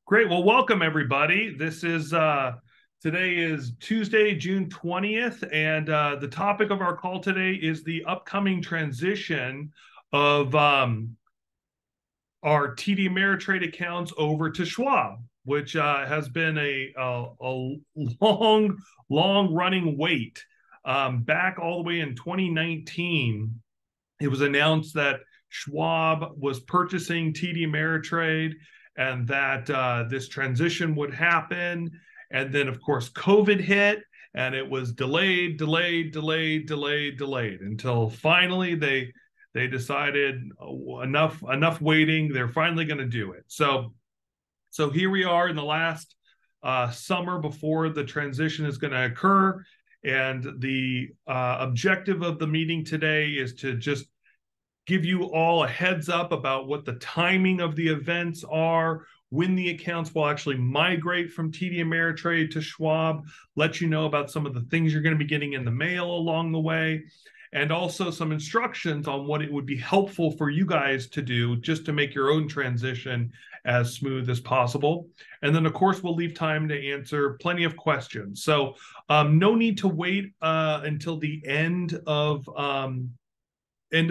Great. Well, welcome everybody. This is today is Tuesday, June 20th, and the topic of our call today is the upcoming transition of our TD Ameritrade accounts over to Schwab, which has been a long running wait. Back all the way in 2019, it was announced that Schwab was purchasing TD Ameritrade and that this transition would happen. And then, of course, COVID hit and it was delayed until finally they decided enough waiting. They're finally going to do it. So here we are in the last summer before the transition is going to occur. And the objective of the meeting today is to just give you all a heads up about what the timing of the events are, when the accounts will actually migrate from TD Ameritrade to Schwab, let you know about some of the things you're going to be getting in the mail along the way, and also some instructions on what it would be helpful for you guys to do just to make your own transition as smooth as possible. And then, of course, we'll leave time to answer plenty of questions. So no need to wait until the end of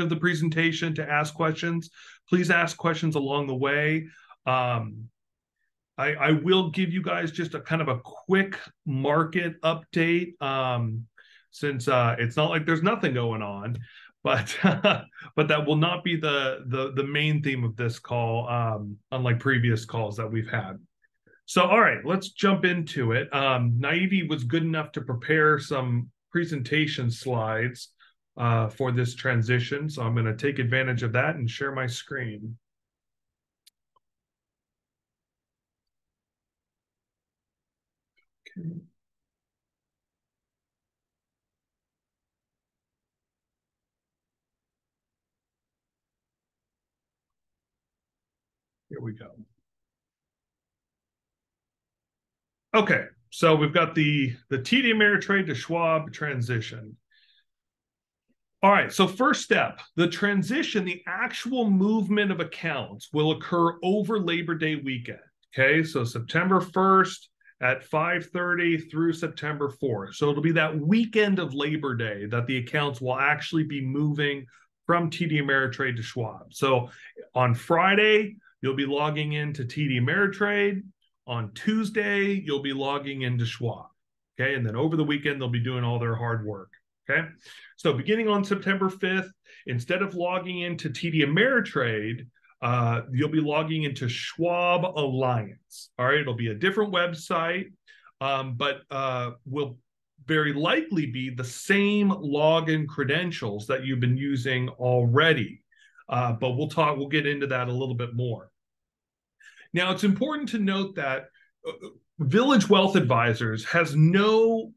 the presentation to ask questions. Please ask questions along the way. I will give you guys just a kind of a quick market update since it's not like there's nothing going on, but but that will not be the main theme of this call, unlike previous calls that we've had. So, all right, let's jump into it. Naivi was good enough to prepare some presentation slides for this transition. So I'm going to take advantage of that and share my screen. Okay. Here we go. Okay, so we've got the TD Ameritrade to Schwab transition. All right, so first step, the transition, the actual movement of accounts will occur over Labor Day weekend. Okay, so September 1st at 5:30 through September 4th. So it'll be that weekend of Labor Day that the accounts will actually be moving from TD Ameritrade to Schwab. So on Friday, you'll be logging into TD Ameritrade. On Tuesday, you'll be logging into Schwab. Okay, and then over the weekend, they'll be doing all their hard work. Okay, so beginning on September 5th, instead of logging into TD Ameritrade, you'll be logging into Schwab Alliance. All right, it'll be a different website, but will very likely be the same login credentials that you've been using already. But we'll get into that a little bit more. Now, it's important to note that Village Wealth Advisors has no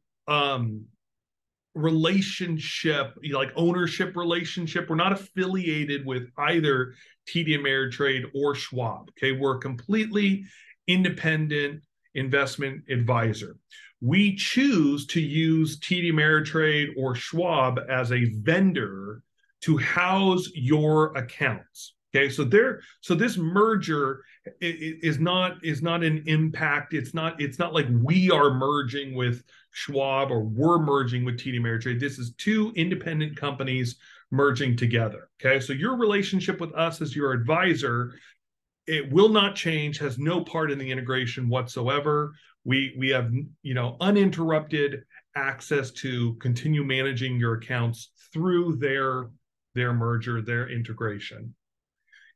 relationship, like ownership relationship. We're not affiliated with either TD Ameritrade or Schwab. Okay, we're a completely independent investment advisor. We choose to use TD Ameritrade or Schwab as a vendor to house your accounts. Okay, so this merger is not an impact. It's not like we are merging with Schwab or we're merging with TD Ameritrade. This is two independent companies merging together. Okay, so your relationship with us as your advisor, it will not change, has no part in the integration whatsoever. We have uninterrupted access to continue managing your accounts through their merger, their integration.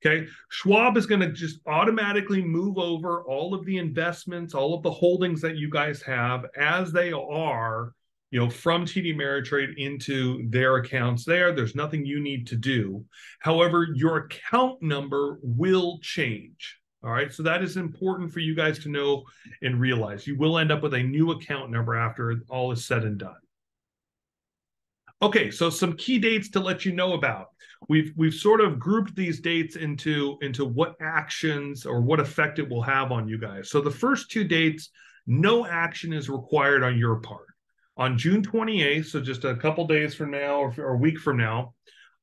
Okay, Schwab is going to just automatically move over all of the investments, all of the holdings that you guys have as they are, from TD Ameritrade into their accounts there. There's nothing you need to do. However, your account number will change. All right, so that is important for you guys to know and realize. You will end up with a new account number after all is said and done. Okay, so some key dates to let you know about. We've sort of grouped these dates into what actions or what effect it will have on you guys. So the first two dates, no action is required on your part. On June 28th, so just a couple days from now or a week from now,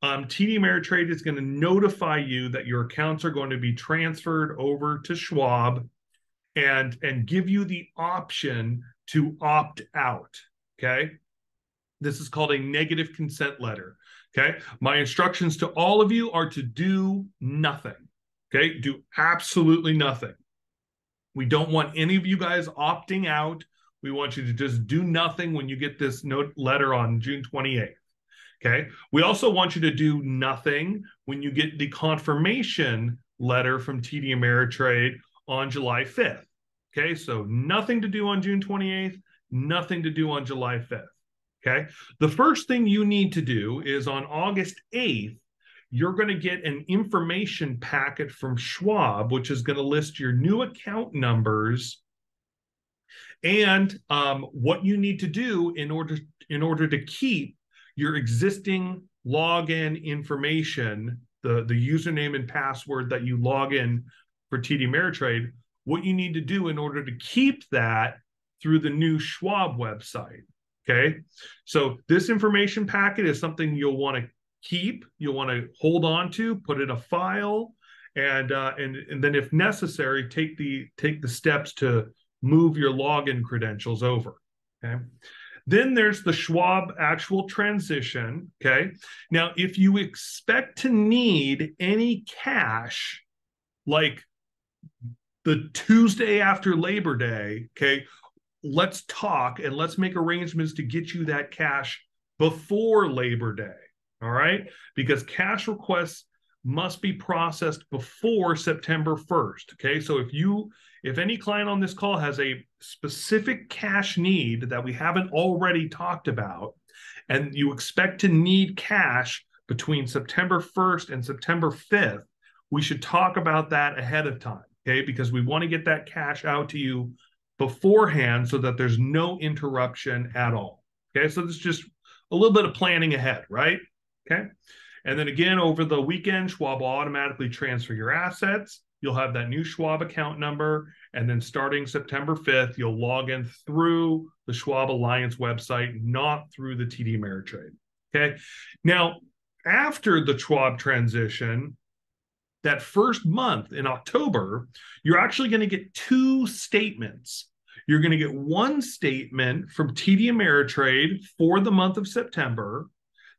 TD Ameritrade is going to notify you that your accounts are going to be transferred over to Schwab, and give you the option to opt out. Okay. This is called a negative consent letter. Okay. My instructions to all of you are to do nothing. Okay. Do absolutely nothing. We don't want any of you guys opting out. We want you to just do nothing when you get this note letter on June 28th. Okay. We also want you to do nothing when you get the confirmation letter from TD Ameritrade on July 5th. Okay. So nothing to do on June 28th, nothing to do on July 5th. Okay. The first thing you need to do is on August 8th, you're going to get an information packet from Schwab, which is going to list your new account numbers and what you need to do in order to keep your existing login information, the username and password that you log in for TD Ameritrade, what you need to do in order to keep that through the new Schwab website. Okay. So this information packet is something you'll want to keep, you'll want to hold on to, put in a file, and then if necessary, take the steps to move your login credentials over. Okay. Then there's the Schwab actual transition. Okay. Now, if you expect to need any cash, like the Tuesday after Labor Day, okay, let's talk and let's make arrangements to get you that cash before Labor Day. All right. Because cash requests must be processed before September 1st. Okay. So if any client on this call has a specific cash need that we haven't already talked about, and you expect to need cash between September 1st and September 5th, we should talk about that ahead of time. Okay. Because we want to get that cash out to you beforehand so that there's no interruption at all. Okay. So this is just a little bit of planning ahead, right? Okay. And then again, over the weekend, Schwab will automatically transfer your assets. You'll have that new Schwab account number. And then starting September 5th, you'll log in through the Schwab Alliance website, not through the TD Ameritrade. Okay. Now, after the Schwab transition, that first month in October, you're actually going to get two statements. You're going to get one statement from TD Ameritrade for the month of September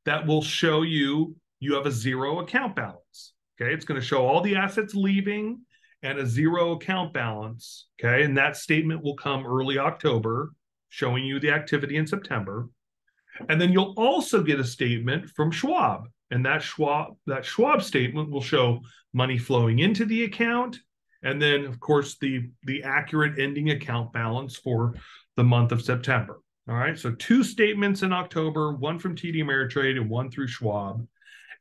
that will show you have a zero account balance. Okay. It's going to show all the assets leaving and a zero account balance. Okay. And that statement will come early October, showing you the activity in September. And then you'll also get a statement from Schwab. And that Schwab statement will show money flowing into the account. And then, of course, the accurate ending account balance for the month of September. All right. So two statements in October, one from TD Ameritrade and one through Schwab.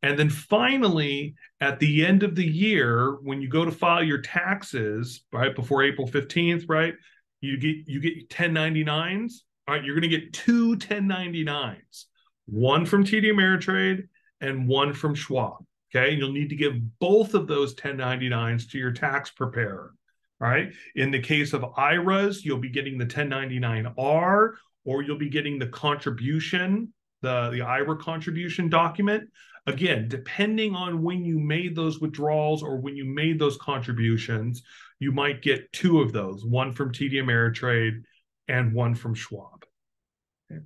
And then finally, at the end of the year, when you go to file your taxes, right, before April 15th, right, you get 1099s. All right, you're going to get two 1099s, one from TD Ameritrade and one from Schwab. Okay, and you'll need to give both of those 1099s to your tax preparer. All right. In the case of IRAs, you'll be getting the 1099-R, or you'll be getting the contribution, the IRA contribution document. Again, depending on when you made those withdrawals or when you made those contributions, you might get two of those, one from TD Ameritrade and one from Schwab. Okay.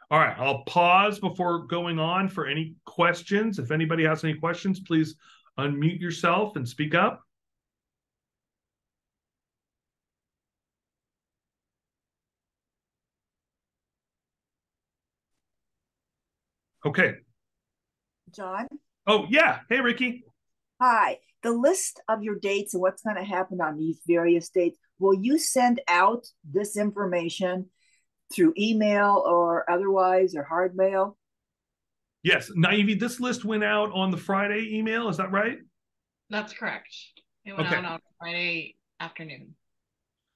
All right, I'll pause before going on for any questions. If anybody has any questions, please unmute yourself and speak up. Okay. John? Oh, yeah. Hey, Ricky. Hi. The list of your dates and what's going to happen on these various dates, will you send out this information through email or otherwise or hard mail? Yes. Naivi, this list went out on the Friday email. Is that right? That's correct. It went out on Friday afternoon.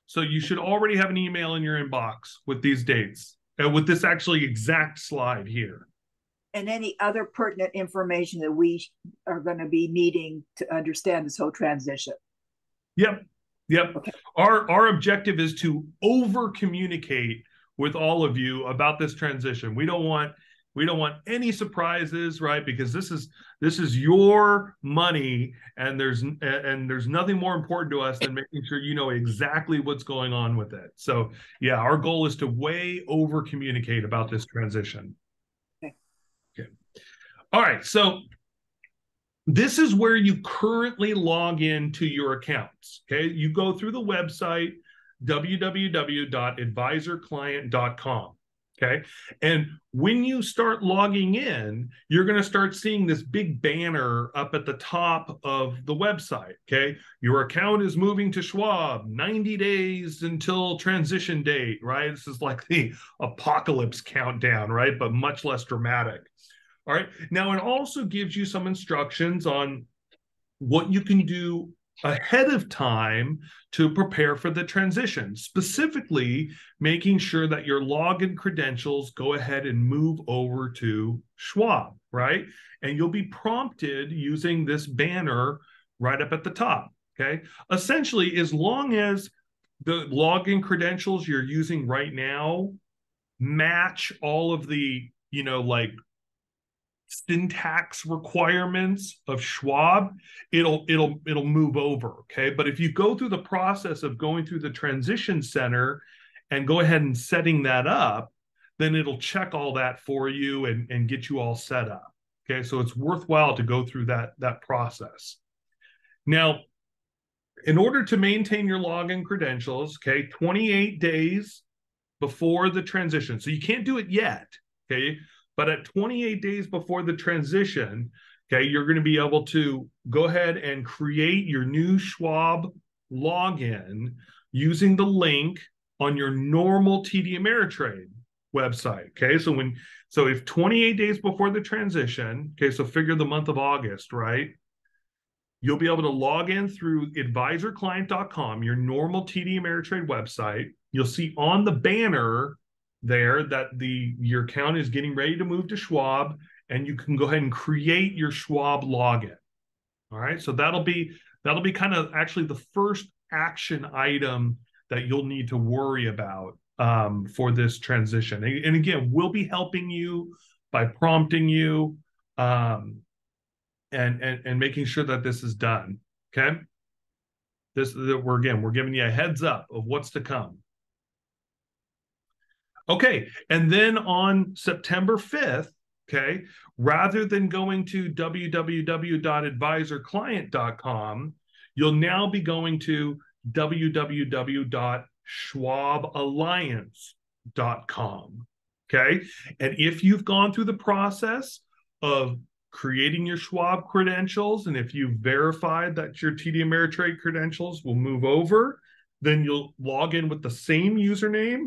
So you should already have an email in your inbox with these dates, with this actually exact slide here. And any other pertinent information that we are going to be needing to understand this whole transition. Yep. Okay. Our objective is to over communicate with all of you about this transition. We don't want We don't want any surprises, right? Because this is your money, and there's nothing more important to us than making sure you know exactly what's going on with it. So yeah, our goal is to way over communicate about this transition. Okay. All right. So this is where you currently log into your accounts. Okay. You go through the website, www.advisorclient.com. Okay. And when you start logging in, you're going to start seeing this big banner up at the top of the website. Okay. Your account is moving to Schwab, 90 days until transition date, right? This is like the apocalypse countdown, right? But much less dramatic. All right. Now, it also gives you some instructions on what you can do ahead of time to prepare for the transition, specifically making sure that your login credentials go ahead and move over to Schwab, right? And you'll be prompted using this banner right up at the top, okay? Essentially, as long as the login credentials you're using right now match all of the, like syntax requirements of Schwab, it'll move over. Okay. But if you go through the process of going through the transition center and go ahead and setting that up, then it'll check all that for you and get you all set up. Okay. So it's worthwhile to go through that process. Now, in order to maintain your login credentials, okay, 28 days before the transition. So you can't do it yet. Okay. But at 28 days before the transition, okay, you're going to be able to go ahead and create your new Schwab login using the link on your normal TD Ameritrade website. Okay, so if 28 days before the transition, okay, so figure the month of August, right? You'll be able to log in through advisorclient.com, your normal TD Ameritrade website. You'll see on the banner there that your account is getting ready to move to Schwab, and you can go ahead and create your Schwab login. All right, so that'll be kind of actually the first action item that you'll need to worry about for this transition. And again, we'll be helping you by prompting you and making sure that this is done. Okay, we're giving you a heads up of what's to come. Okay, and then on September 5th, okay, rather than going to www.advisorclient.com, you'll now be going to www.schwaballiance.com, okay? And if you've gone through the process of creating your Schwab credentials, and if you've verified that your TD Ameritrade credentials will move over, then you'll log in with the same username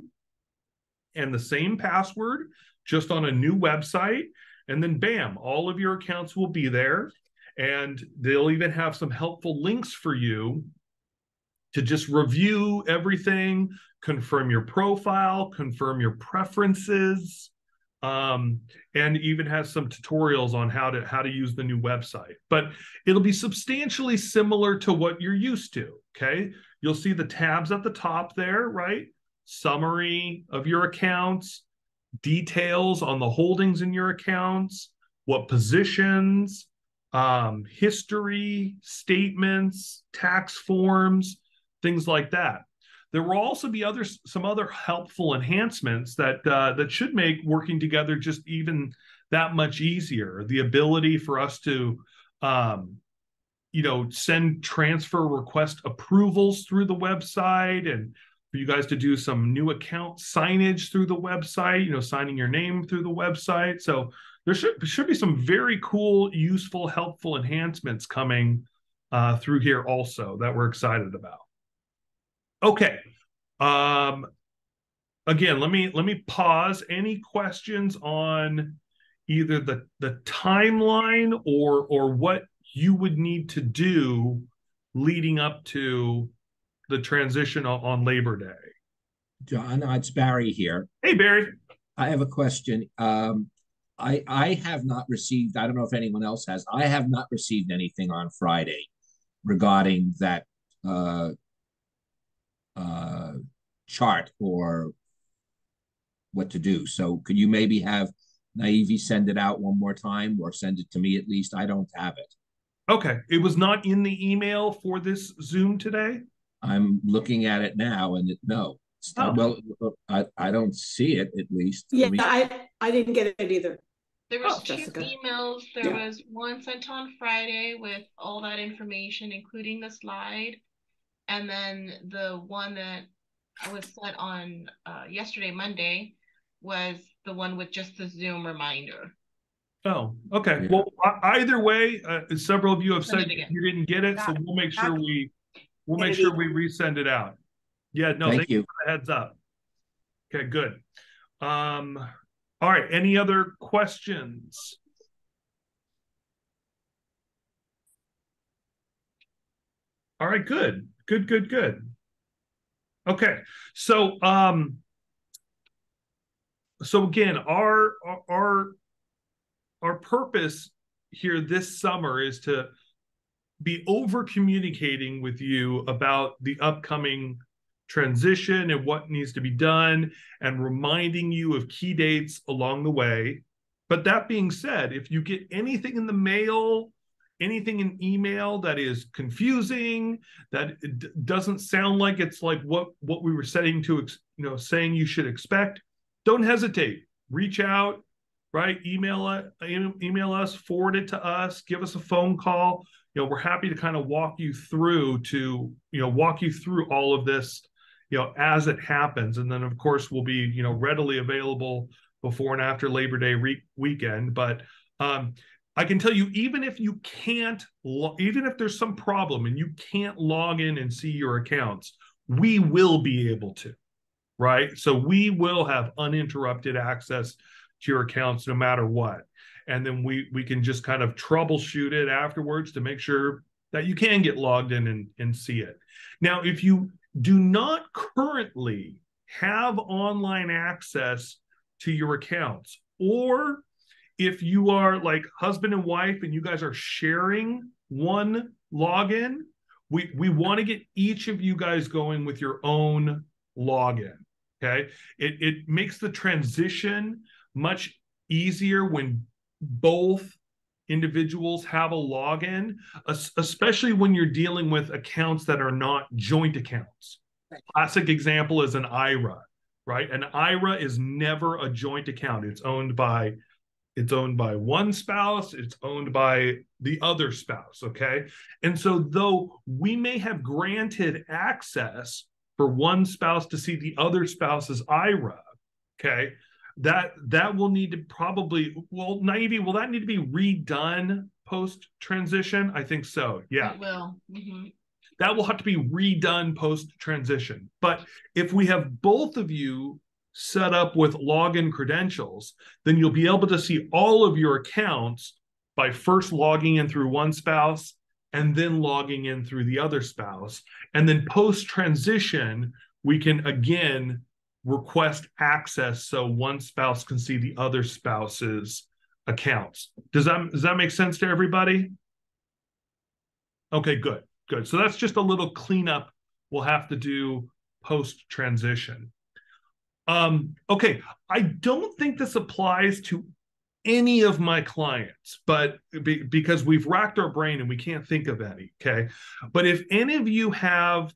and the same password, just on a new website. And then bam, all of your accounts will be there. And they'll even have some helpful links for you to just review everything, confirm your profile, confirm your preferences, and even has some tutorials on how to use the new website. But it'll be substantially similar to what you're used to, okay? You'll see the tabs at the top there, right? Summary of your accounts, details on the holdings in your accounts, what positions, history, statements, tax forms, things like that. There will also be some other helpful enhancements that should make working together just even that much easier. The ability for us to send transfer request approvals through the website, and for you guys to do some new account signage through the website, signing your name through the website. So there should be some very cool, useful, helpful enhancements coming through here also that we're excited about. Okay. Again, let me pause. Any questions on either the timeline or what you would need to do leading up to the transition on Labor Day? John, it's Barry here. Hey, Barry. I have a question. I have not received, I don't know if anyone else has, I have not received anything on Friday regarding that chart or what to do. So could you maybe have Naive send it out one more time, or send it to me at least. I don't have it. Okay. It was not in the email for this Zoom today? I'm looking at it now, and no. Oh. Well, I don't see it, at least. Yeah, I didn't get it either. There was Oh, two Jessica. emails. There Yeah. was one sent on Friday with all that information, including the slide. And then the one that was sent on yesterday, Monday, was the one with just the Zoom reminder. Oh, okay. Yeah. Well, either way, several of you have Send said it again. you didn't get it, so we'll make sure we resend it out. Yeah, no, thank you for the heads up. Okay, good. All right, any other questions? All right, good. Okay, so again, our purpose here this summer is to be over communicating with you about the upcoming transition and what needs to be done, and reminding you of key dates along the way. But that being said, if you get anything in the mail, anything in email that is confusing, that it doesn't sound like it's like what we were saying you should expect, don't hesitate. Reach out, right? Email us, forward it to us, give us a phone call. We're happy to kind of walk you through all of this, as it happens. And then of course we'll be, readily available before and after Labor Day weekend. But I can tell you, even if there's some problem and you can't log in and see your accounts, we will be able to, right? So we will have uninterrupted access to your accounts no matter what. And then we can just kind of troubleshoot it afterwards to make sure that you can get logged in and see it. Now, if you do not currently have online access to your accounts, or if you are like husband and wife and you guys are sharing one login, we want to get each of you guys going with your own login. Okay, it makes the transition much easier when both individuals have a login, especially when you're dealing with accounts that are not joint accounts. Right. Classic example is an IRA, right? An IRA is never a joint account. It's owned by one spouse, it's owned by the other spouse, okay? And so though we may have granted access for one spouse to see the other spouse's IRA, okay, that will need to Naive, will that need to be redone post-transition? I think so, yeah. It will. Mm-hmm. That will have to be redone post-transition. But if we have both of you set up with login credentials, then you'll be able to see all of your accounts by first logging in through one spouse and then logging in through the other spouse. And then post-transition, we can again request access so one spouse can see the other spouse's accounts. Does that make sense to everybody? Okay, good. So that's just a little cleanup we'll have to do post-transition. Okay, I don't think this applies to any of my clients, but because we've racked our brain and we can't think of any, okay? But if any of you have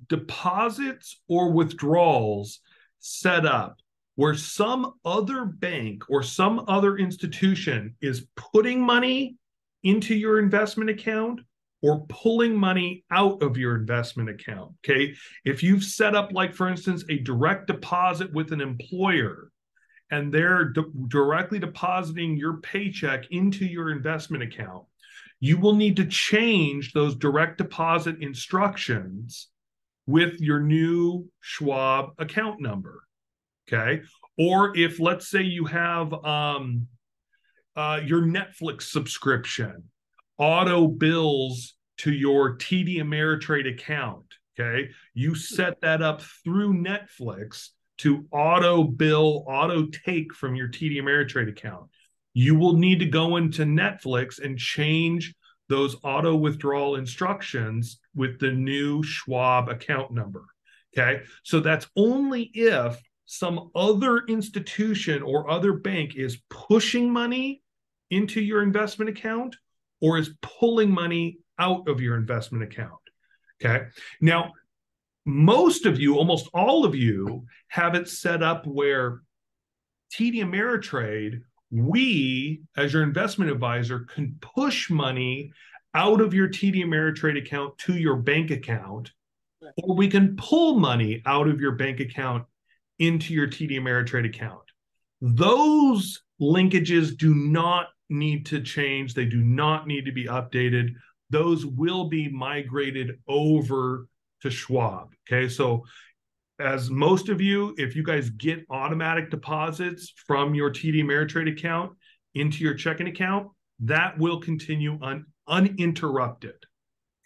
deposits or withdrawals set up where some other bank or some other institution is putting money into your investment account or pulling money out of your investment account, okay? If you've set up, like, for instance, a direct deposit with an employer and they're directly depositing your paycheck into your investment account, you will need to change those direct deposit instructions with your new Schwab account number, okay? Or if, let's say, you have your Netflix subscription auto bills to your TD Ameritrade account, okay? You set that up through Netflix to auto take from your TD Ameritrade account. You will need to go into Netflix and change those auto withdrawal instructions with the new Schwab account number, okay? So that's only if some other institution or other bank is pushing money into your investment account or is pulling money out of your investment account. Okay. Now, most of you, almost all of you, have it set up where TD Ameritrade, we, as your investment advisor, can push money out of your TD Ameritrade account to your bank account, or we can pull money out of your bank account into your TD Ameritrade account. Those linkages do not need to change. They do not need to be updated. Those will be migrated over to Schwab. Okay, so as most of you, if you guys get automatic deposits from your TD Ameritrade account into your checking account, that will continue uninterrupted.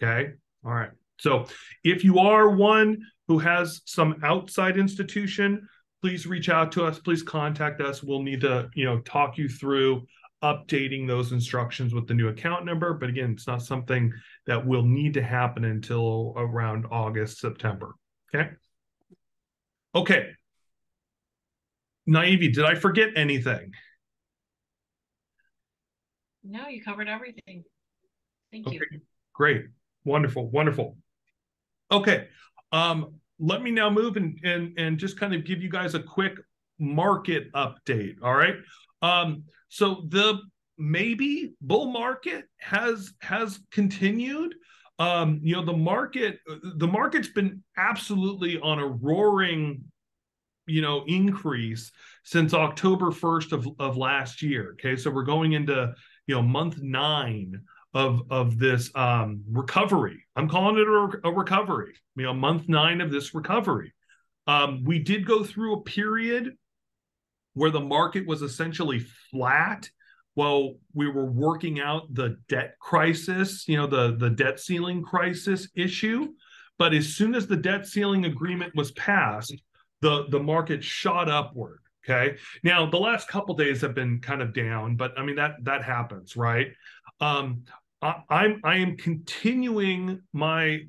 Okay, all right. So if you are one who has some outside institution, please reach out to us. Please contact us. We'll need to, talk you through updating those instructions with the new account number. But again, it's not something that will need to happen until around August, September. Okay. Okay. Naivi, did I forget anything? No, you covered everything. Thank you. Great. Wonderful. Wonderful. Okay. Let me now move and just kind of give you guys a quick market update. All right. So the maybe bull market has continued. The market's been absolutely on a roaring, increase since October 1st of last year. Okay. So we're going into, month 9 of this recovery. I'm calling it a recovery, month 9 of this recovery. We did go through a period where the market was essentially flat while we were working out the debt crisis, the debt ceiling crisis issue. But as soon as the debt ceiling agreement was passed, the market shot upward. Okay. Now the last couple of days have been kind of down, but I mean that happens, right? I am continuing my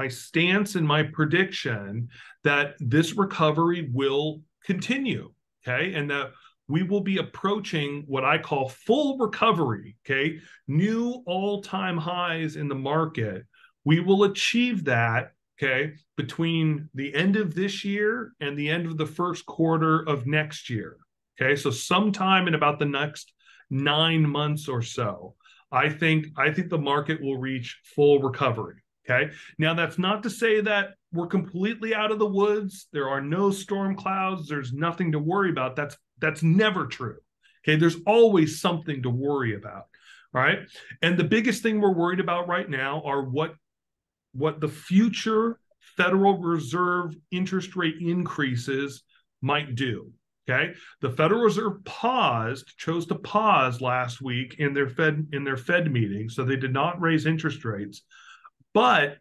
stance and my prediction that this recovery will continue. Okay, and that we will be approaching what I call full recovery. Okay, new all-time highs in the market. We will achieve that. Okay, between the end of this year and the end of the first quarter of next year. Okay, so sometime in about the next 9 months or so, I think the market will reach full recovery. Okay, now that's not to say that we're completely out of the woods. There are no storm clouds. There's nothing to worry about. That's never true. Okay, there's always something to worry about. Right, and the biggest thing we're worried about right now are what the future Federal Reserve interest rate increases might do. Okay, the Federal Reserve chose to pause last week in their Fed meeting, so they did not raise interest rates. But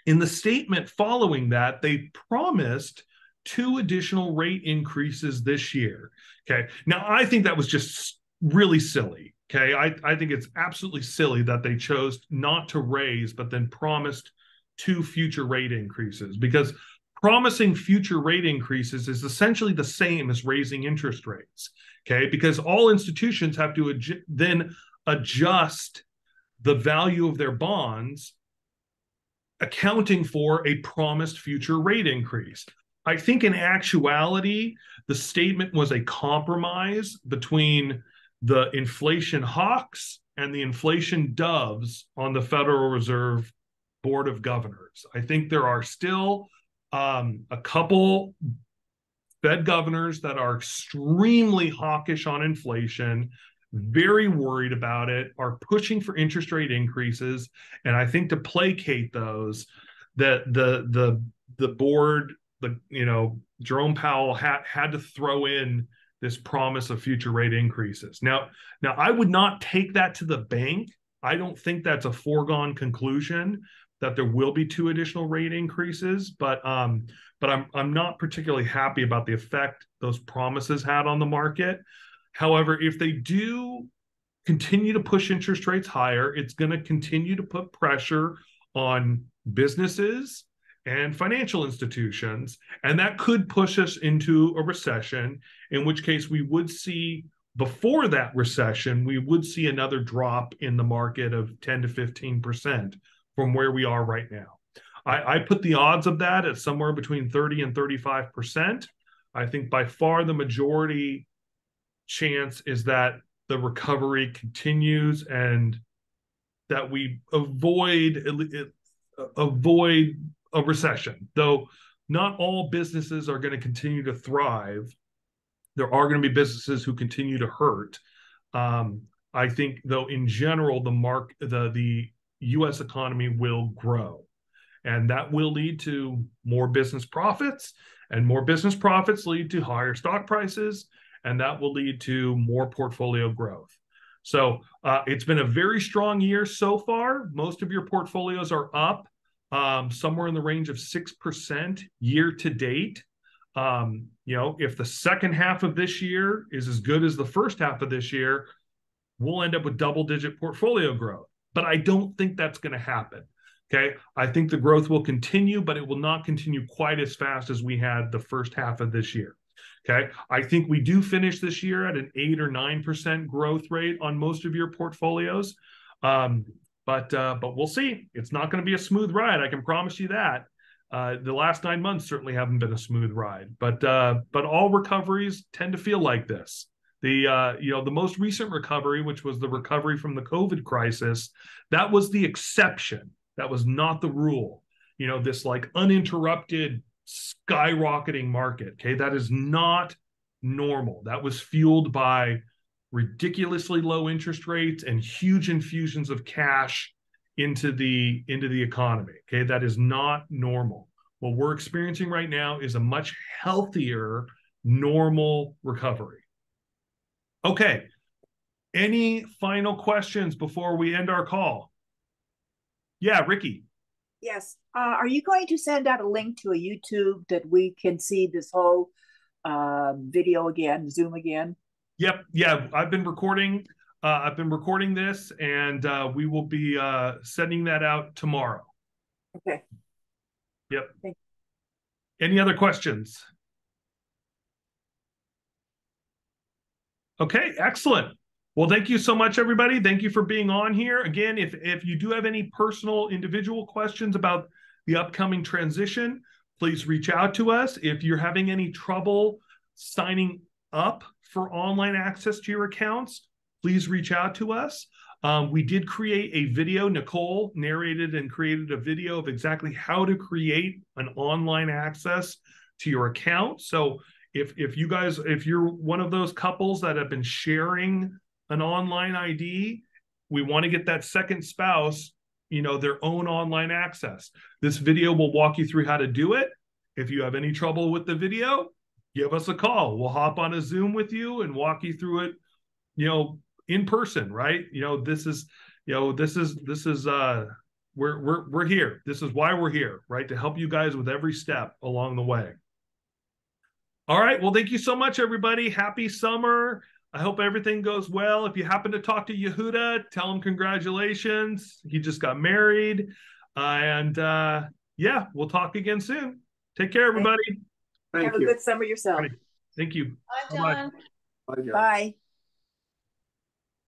in the statement following that, they promised 2 additional rate increases this year. Okay, now I think that was just really silly. Okay, I think it's absolutely silly that they chose not to raise, but then promised 2 future rate increases, because promising future rate increases is essentially the same as raising interest rates. Okay, because all institutions have to then adjust the value of their bonds, accounting for a promised future rate increase. I think in actuality, the statement was a compromise between the inflation hawks and the inflation doves on the Federal Reserve Board of Governors. I think there are still a couple Fed governors that are extremely hawkish on inflation, very worried about it, are pushing for interest rate increases. And I think to placate those, that the board, Jerome Powell had to throw in this promise of future rate increases. Now I would not take that to the bank. I don't think that's a foregone conclusion that there will be 2 additional rate increases, but I'm not particularly happy about the effect those promises had on the market. However, if they do continue to push interest rates higher, it's going to continue to put pressure on businesses and financial institutions. And that could push us into a recession, in which case we would see, before that recession, we would see another drop in the market of 10 to 15% from where we are right now. I put the odds of that at somewhere between 30 and 35%. I think by far the majority chance is that the recovery continues and that we avoid a recession. Though not all businesses are going to continue to thrive. There are going to be businesses who continue to hurt. I think, though, in general, the U.S. economy will grow. And that will lead to more business profits, and more business profits lead to higher stock prices, and that will lead to more portfolio growth. So it's been a very strong year so far. Most of your portfolios are up somewhere in the range of 6% year to date. If the second half of this year is as good as the first half of this year, we'll end up with double-digit portfolio growth. But I don't think that's going to happen. Okay, I think the growth will continue, but it will not continue quite as fast as we had the first half of this year. Okay, I think we do finish this year at an 8 or 9% growth rate on most of your portfolios, but we'll see. It's not going to be a smooth ride. I can promise you that. The last 9 months certainly haven't been a smooth ride, but all recoveries tend to feel like this. The most recent recovery, which was the recovery from the COVID crisis, that was the exception. That was not the rule. This like uninterrupted skyrocketing market. Okay, that is not normal. That was fueled by ridiculously low interest rates and huge infusions of cash into the economy. Okay, that is not normal. What we're experiencing right now is a much healthier, normal recovery. Okay, any final questions before we end our call? Yeah, Ricky. Yes. Are you going to send out a link to a YouTube that we can see this whole video again, Zoom again? Yep. Yeah, I've been recording this, and we will be sending that out tomorrow. Okay. Yep. Thank you. Any other questions? Okay, excellent. Well, thank you so much, everybody. Thank you for being on here. Again, if you do have any personal, individual questions about the upcoming transition, please reach out to us. If you're having any trouble signing up for online access to your accounts, please reach out to us. We did create a video. Nicole narrated and created a video of exactly how to create an online access to your account. So if you're one of those couples that have been sharing an online ID, we want to get that second spouse, their own online access. This video will walk you through how to do it. If you have any trouble with the video, give us a call. We'll hop on a Zoom with you and walk you through it, in person, right? This is we're here. This is why we're here, right? To help you guys with every step along the way. All right. Well, thank you so much, everybody. Happy summer. I hope everything goes well. If you happen to talk to Yehuda, tell him congratulations. He just got married. Yeah, we'll talk again soon. Take care, everybody. Have a good summer yourself. Right. Thank you. Bye, John. Bye.